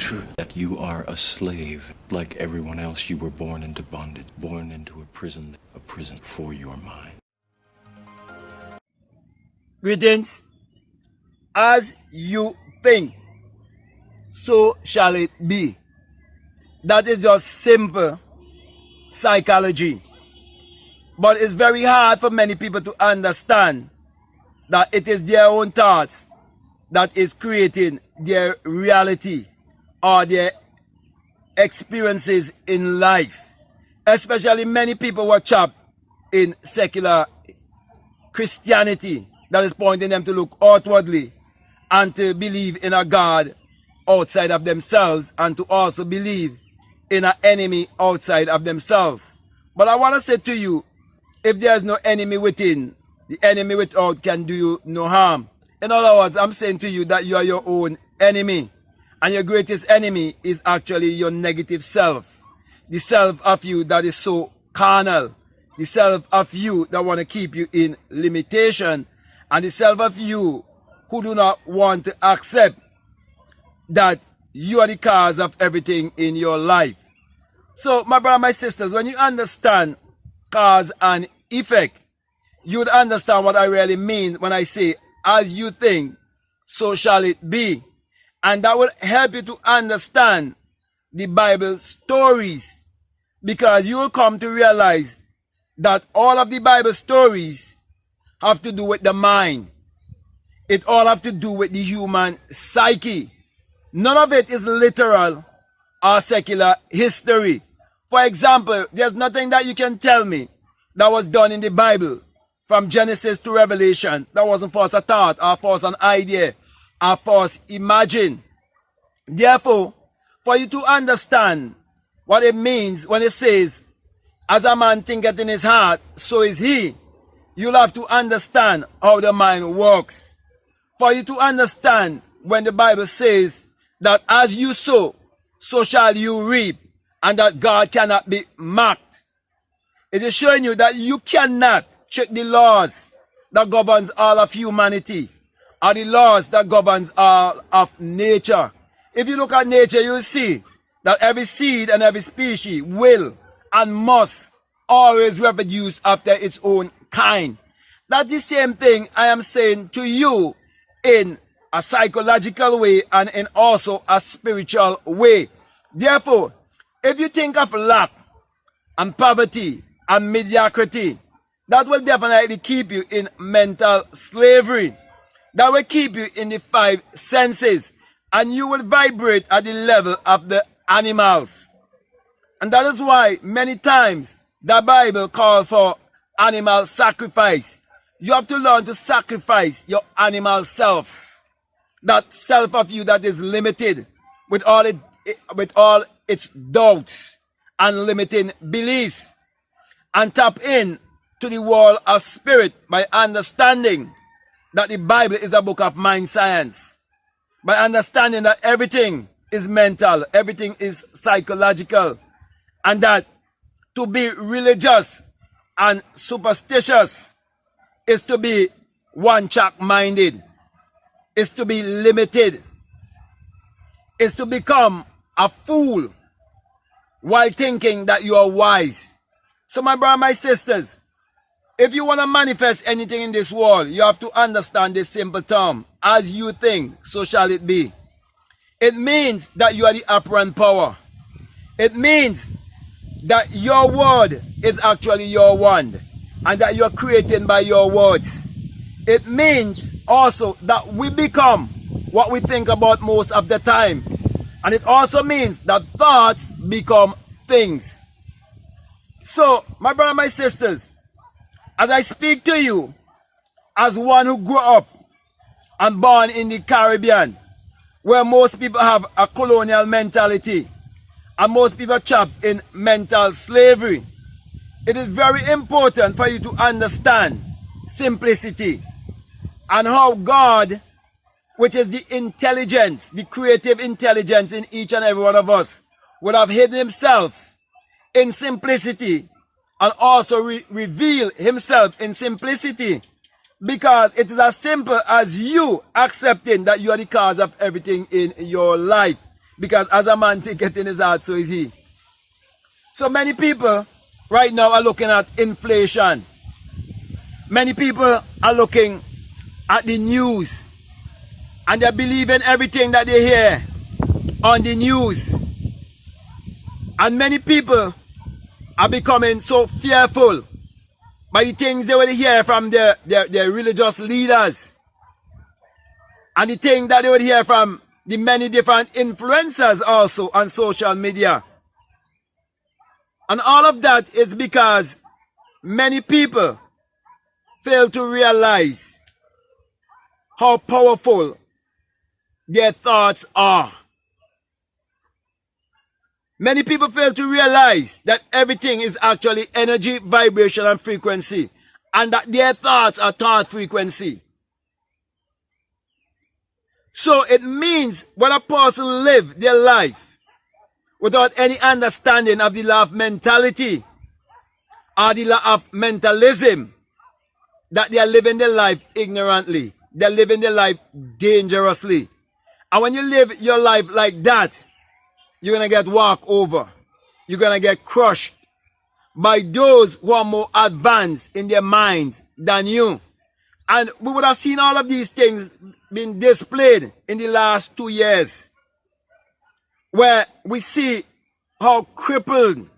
truth that you are a slave. Like everyone else, you were born into bondage, born into a prison for your mind. Greetings. As you think, so shall it be. That is just simple psychology. But it's very hard for many people to understand that it is their own thoughts that is creating their reality or their experiences in life. Especially many people were trapped in secular Christianity that is pointing them to look outwardly and to believe in a God outside of themselves and to also believe in an enemy outside of themselves. But I want to say to you, if there is no enemy within, the enemy without can do you no harm. In other words, I'm saying to you that you are your own enemy. And your greatest enemy is actually your negative self. The self of you that is so carnal. The self of you that want to keep you in limitation. And the self of you who do not want to accept that you are the cause of everything in your life. So, my brother, my sisters, when you understand cause and effect, you would understand what I really mean when I say, as you think, so shall it be. And that will help you to understand the Bible stories, because you will come to realize that all of the Bible stories have to do with the mind. It all have to do with the human psyche. None of it is literal or secular history. For example, there's nothing that you can tell me that was done in the Bible from Genesis to Revelation that wasn't first a thought or first an idea or first imagined. Therefore, for you to understand what it means when it says, as a man thinketh in his heart, so is he, you'll have to understand how the mind works. For you to understand when the Bible says that as you sow, so shall you reap, and that God cannot be mocked. It is showing you that you cannot check the laws that governs all of humanity, or the laws that governs all of nature. If you look at nature, you'll see that every seed and every species will and must always reproduce after its own kind. That's the same thing I am saying to you in a psychological way and in also a spiritual way. Therefore, if you think of lack and poverty and mediocrity, that will definitely keep you in mental slavery. That will keep you in the five senses, and you will vibrate at the level of the animals. And that is why many times the Bible calls for animal sacrifice. You have to learn to sacrifice your animal self. That self of you that is limited with all its doubts and limiting beliefs, and tap in to the world of spirit by understanding that the Bible is a book of mind science. By understanding that everything is mental, everything is psychological, and that to be religious and superstitious is to be one-track minded, is to be limited, is to become a fool while thinking that you are wise. So my brother, my sisters, if you want to manifest anything in this world, you have to understand this simple term. As you think, so shall it be. It means that you are the operant power. It means that your word is actually your wand, and that you're created by your words. It means also that we become what we think about most of the time. And it also means that thoughts become things. So, my brother, my sisters, as I speak to you, as one who grew up and born in the Caribbean, where most people have a colonial mentality, and most people are trapped in mental slavery, it is very important for you to understand simplicity and how God, which is the intelligence, the creative intelligence in each and every one of us, would have hidden himself in simplicity and also reveal himself in simplicity, because it is as simple as you accepting that you are the cause of everything in your life. Because as a man thinketh in his heart, so is he. So many people right now are looking at inflation. Many people are looking at the news and they're believing everything that they hear on the news. And many people are becoming so fearful by the things they will hear from their religious leaders and the things that they would hear from the many different influencers also on social media. And all of that is because many people fail to realize how powerful their thoughts are. Many people fail to realize that everything is actually energy, vibration, and frequency, and that their thoughts are thought frequency. So it means when a person lives their life without any understanding of the law of mentality or the law of mentalism, that they are living their life ignorantly. They're living their life dangerously. And when you live your life like that, you're going to get walked over. You're going to get crushed by those who are more advanced in their minds than you. And we would have seen all of these things being displayed in the last 2 years, where we see how crippled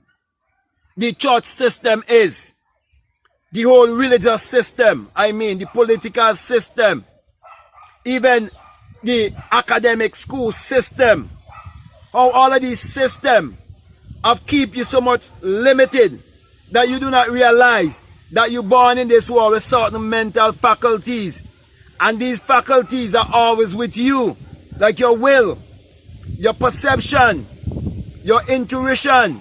the church system is. The whole religious system, the political system, even the academic school system. How all of these systems have keep you so much limited that you do not realize that you're born in this world with certain mental faculties. And these faculties are always with you, like your will, your perception, your intuition,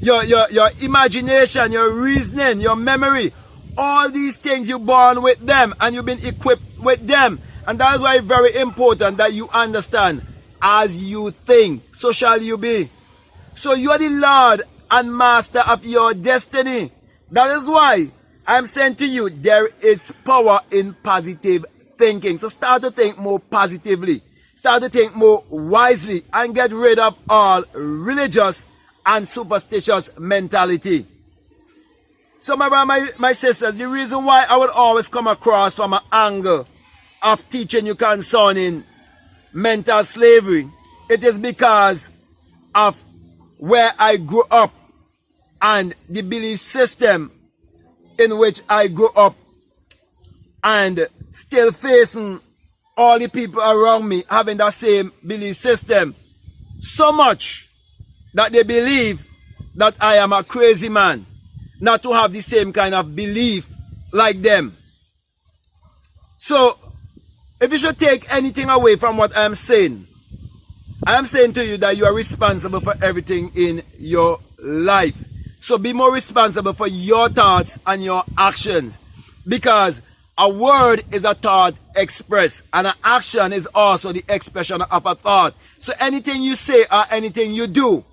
your imagination, your reasoning, your memory. All these things you're born with them and you've been equipped with them. And that is why it's very important that you understand, as you think, so shall you be. So you are the Lord and Master of your destiny. That is why I'm saying to you, there is power in positive thinking. So start to think more positively. Start to think more wisely and get rid of all religious and superstitious mentality. So my brother, my sisters, the reason why I would always come across from an angle of teaching you concerning mental slavery, it is because of where I grew up and the belief system in which I grew up, and still facing all the people around me having that same belief system, so much that they believe that I am a crazy man not to have the same kind of belief like them. So if you should take anything away from what I am saying to you that you are responsible for everything in your life. So be more responsible for your thoughts and your actions, because a word is a thought expressed and an action is also the expression of a thought. So anything you say or anything you do,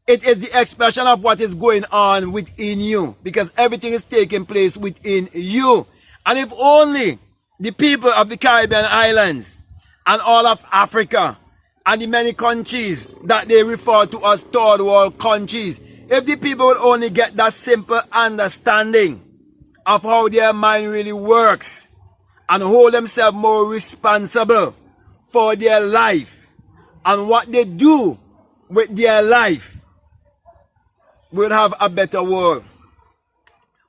it is the expression of what is going on within you, because everything is taking place within you. And if only the people of the Caribbean islands and all of Africa and the many countries that they refer to as third world countries, if the people would only get that simple understanding of how their mind really works and hold themselves more responsible for their life and what they do with their life, we'd have a better world.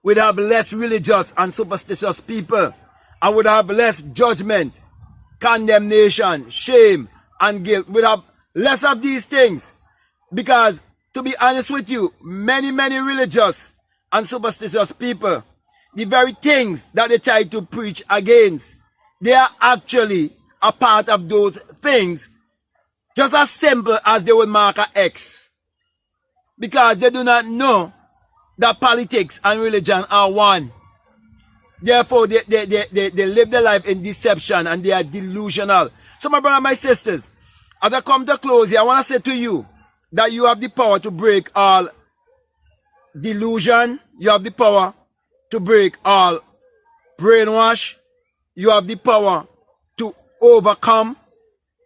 We'd have less religious and superstitious people, and would have less judgment, condemnation, shame, and guilt. We'd have less of these things, because to be honest with you, many religious and superstitious people, the very things that they try to preach against, they are actually a part of those things, just as simple as they would mark an X. Because they do not know that politics and religion are one. Therefore, they live their life in deception and they are delusional. So my brother and my sisters, as I come to close here, I want to say to you that you have the power to break all delusion. You have the power to break all brainwash. You have the power to overcome.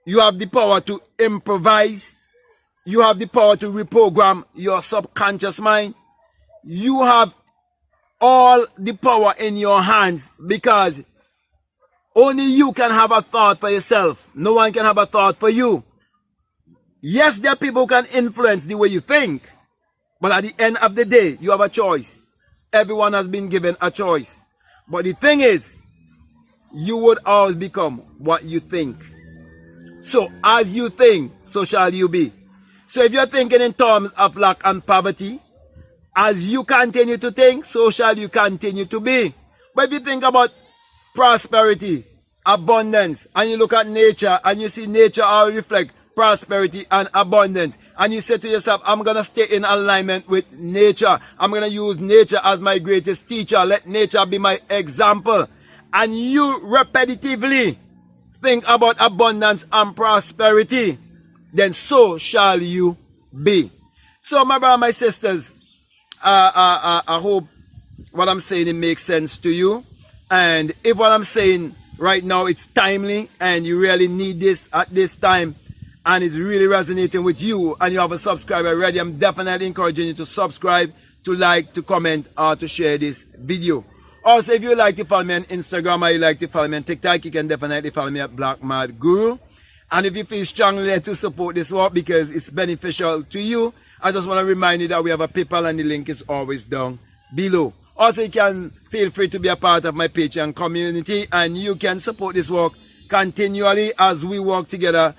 You have the power to improvise. You have the power to reprogram your subconscious mind. You have all the power in your hands, because only you can have a thought for yourself. No one can have a thought for you. Yes, there are people who can influence the way you think, but at the end of the day, you have a choice. Everyone has been given a choice. But the thing is, you would always become what you think. So as you think, so shall you be. So if you're thinking in terms of lack and poverty, as you continue to think, so shall you continue to be. But if you think about prosperity, abundance, and you look at nature, and you see nature all reflect prosperity and abundance, and you say to yourself, I'm going to stay in alignment with nature. I'm going to use nature as my greatest teacher. Let nature be my example. And you repetitively think about abundance and prosperity, then so shall you be. So my brother, my sisters, I hope what I'm saying, it makes sense to you. And if what I'm saying right now, it's timely and you really need this at this time, and it's really resonating with you, and you have a subscriber already, I'm definitely encouraging you to subscribe, to like, to comment, or to share this video. Also, if you like to follow me on Instagram or you like to follow me on TikTok, you can definitely follow me at Black Mad Guru. And if you feel strongly to support this work because it's beneficial to you, I just want to remind you that we have a PayPal, and the link is always down below. Also, you can feel free to be a part of my Patreon community, and you can support this work continually as we work together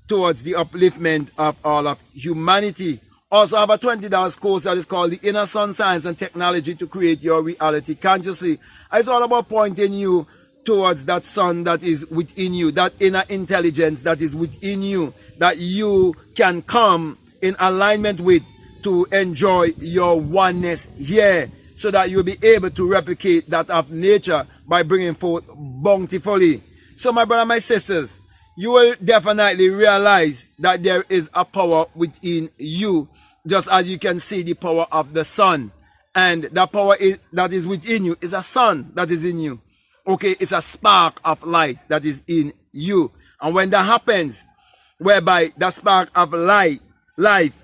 towards the upliftment of all of humanity. Also, I have a $20 course that is called The Inner Sun Science and Technology to Create Your Reality Consciously. It's all about pointing you towards that sun that is within you, that inner intelligence that is within you, that you can come in alignment with to enjoy your oneness here, so that you'll be able to replicate that of nature by bringing forth bountifully. So my brother, my sisters, you will definitely realize that there is a power within you, just as you can see the power of the sun. And that power that is within you is a sun that is in you. Okay, it's a spark of light that is in you. And when that happens, whereby that spark of life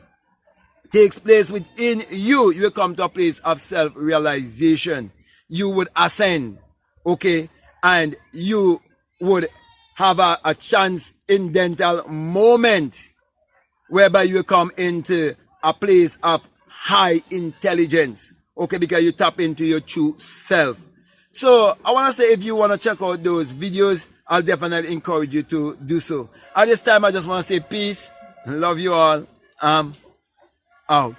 takes place within you, you will come to a place of self-realization. You would ascend, okay, and you would have a transcendental moment whereby you come into a place of high intelligence, okay, because you tap into your true self. So I want to say, if you want to check out those videos, I'll definitely encourage you to do so. At this time, I just want to say peace, love you all, out.